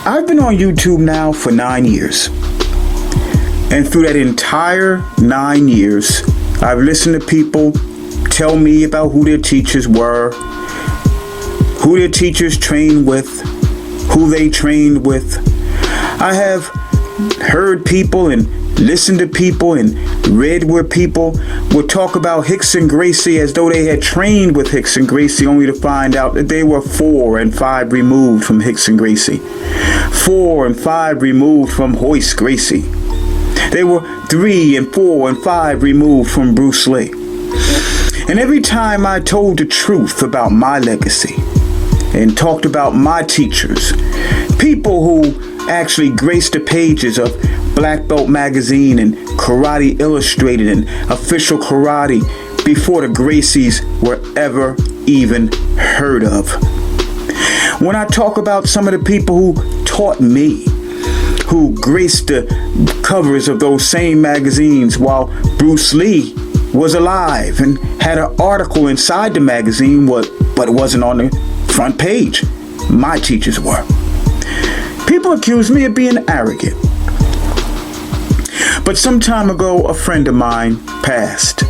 I've been on YouTube now for 9 years. And through that entire 9 years, I've listened to people tell me about who their teachers were, who their teachers trained with, who they trained with. I have heard people and listened to people and read where people would talk about Hicks and Gracie as though they had trained with Hicks and Gracie, only to find out that they were 4 and 5 removed from Hicks and Gracie. 4 and 5 removed from Hoist Gracie. They were 3 and 4 and 5 removed from Bruce Lee. And every time I told the truth about my legacy and talked about my teachers, people who actually graced the pages of Black Belt Magazine and Karate Illustrated and Official Karate before the Gracies were ever even heard of. When I talk about some of the people who taught me, who graced the covers of those same magazines while Bruce Lee was alive and had an article inside the magazine, but it wasn't on the front page. My teachers were. People accuse me of being arrogant. But some time ago, a friend of mine passed.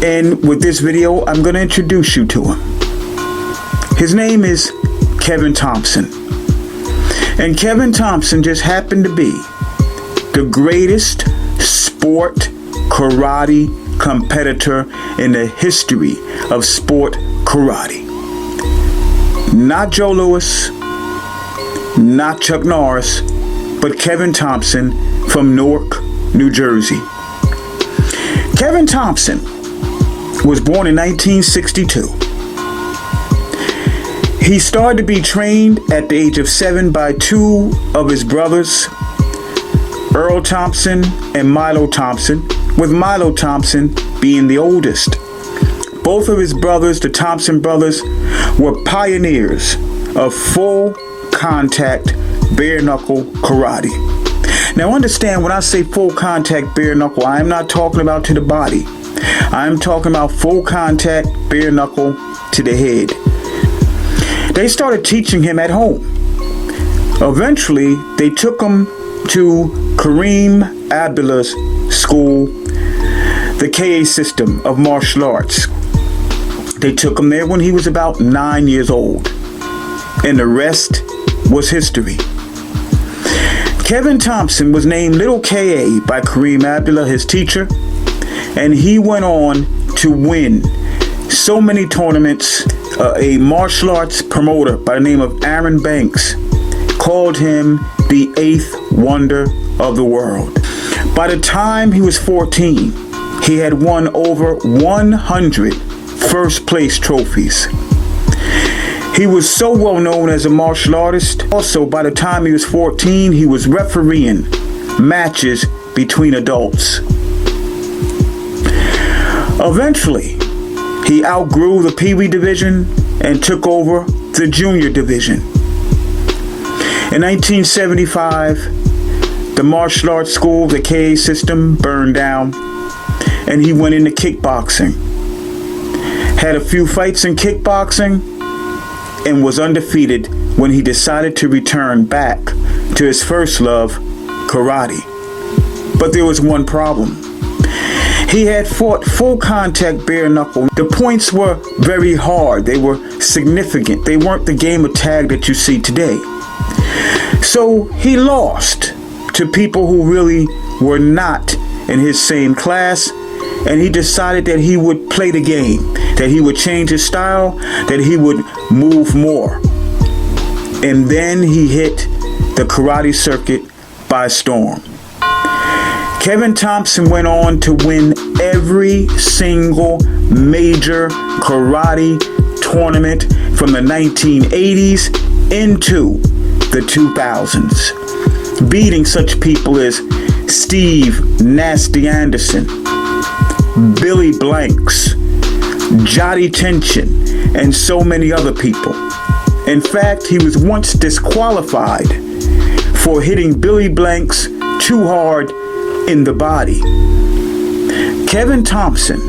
And with this video, I'm going to introduce you to him. His name is Kevin Thompson. And Kevin Thompson just happened to be the greatest sport karate competitor in the history of sport karate. Not Joe Louis, not Chuck Norris, but Kevin Thompson from Newark, New Jersey. Kevin Thompson was born in 1962. He started to be trained at the age of 7 by 2 of his brothers, Earl Thompson and Milo Thompson, with Milo Thompson being the oldest. Both of his brothers, the Thompson brothers, were pioneers of full contact bare knuckle karate. Now understand, when I say full contact bare knuckle, I am not talking about to the body. I am talking about full contact bare knuckle to the head. They started teaching him at home. Eventually, they took him to Kareem Abdullah's school, the KA system of martial arts. They took him there when he was about 9 years old. And the rest was history. Kevin Thompson was named Little KA by Kareem Abdullah, his teacher, and he went on to win so many tournaments. A martial arts promoter by the name of Aaron Banks called him the 8th wonder of the world. By the time he was 14, he had won over 100 first place trophies. He was so well known as a martial artist. Also, by the time he was 14, he was refereeing matches between adults. Eventually, he outgrew the Pee Wee division and took over the junior division. In 1975, the martial arts school, the KA system, burned down, and he went into kickboxing. Had a few fights in kickboxing and was undefeated when he decided to return back to his first love, karate. But there was one problem. He had fought full contact bare knuckle. The points were very hard. They were significant. They weren't the game of tag that you see today. So he lost to people who really were not in his same class, and he decided that he would play the game, that he would change his style, that he would move more. And then he hit the karate circuit by storm. Kevin Thompson went on to win every single major karate tournament from the 1980s into the 2000s, beating such people as Steve Nasty Anderson, Billy Blanks, Jotty Tension, and so many other people. In fact, he was once disqualified for hitting Billy Blanks too hard in the body. Kevin Thompson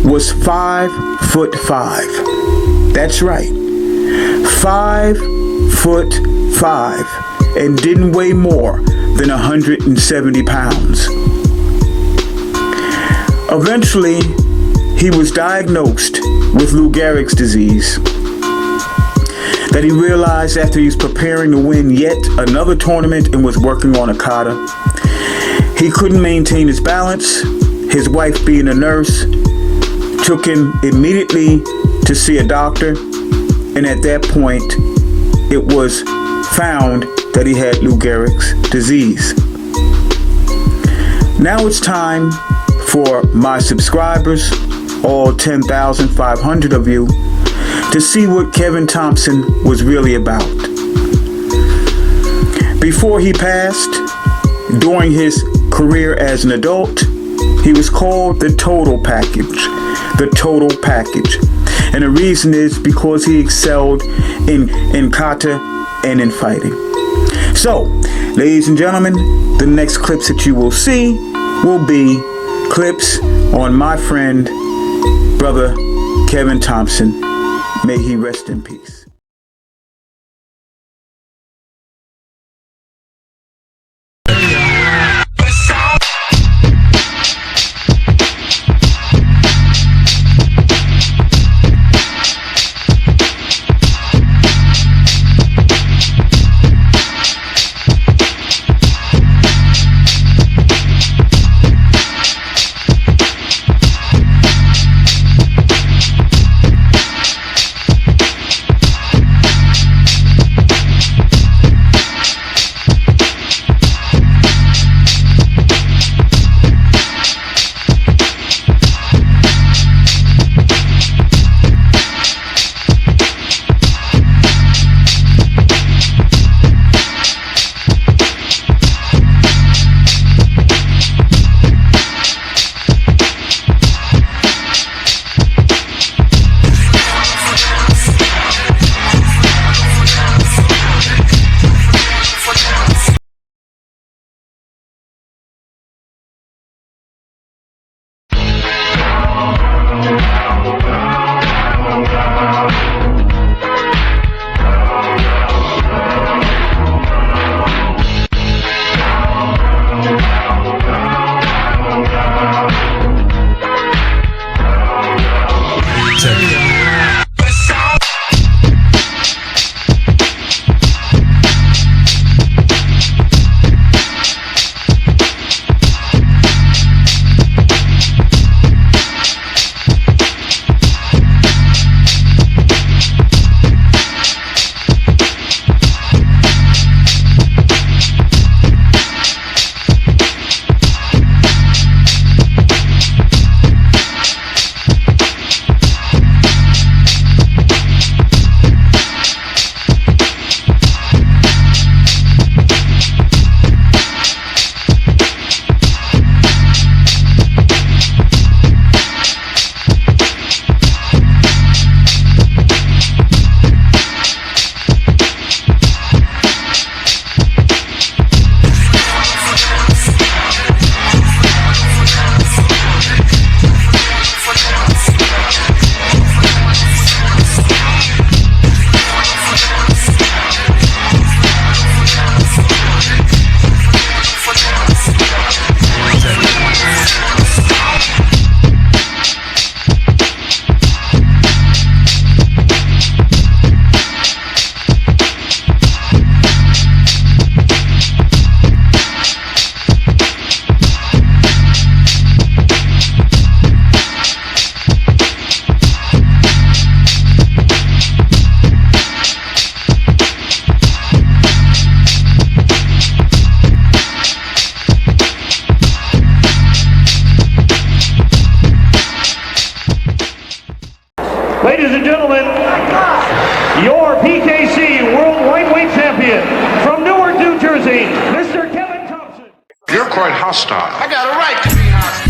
was 5'5". That's right, 5'5" 5 and didn't weigh more than 170 pounds. Eventually, he was diagnosed with Lou Gehrig's disease that he realized after he was preparing to win yet another tournament and was working on a kata. He couldn't maintain his balance. His wife, being a nurse, took him immediately to see a doctor, and at that point, it was found that he had Lou Gehrig's disease. Now it's time for my subscribers, all 10,500 of you, to see what Kevin Thompson was really about. Before he passed, during his career as an adult, he was called the total package. The total package. And the reason is because he excelled in kata and in fighting. So, ladies and gentlemen, the next clips that you will see will be clips on my friend, brother Kevin Thompson. May he rest in peace. Ladies and gentlemen, your PKC World Lightweight Champion from Newark, New Jersey, Mr. Kevin Thompson. You're quite hostile. I got a right to be hostile.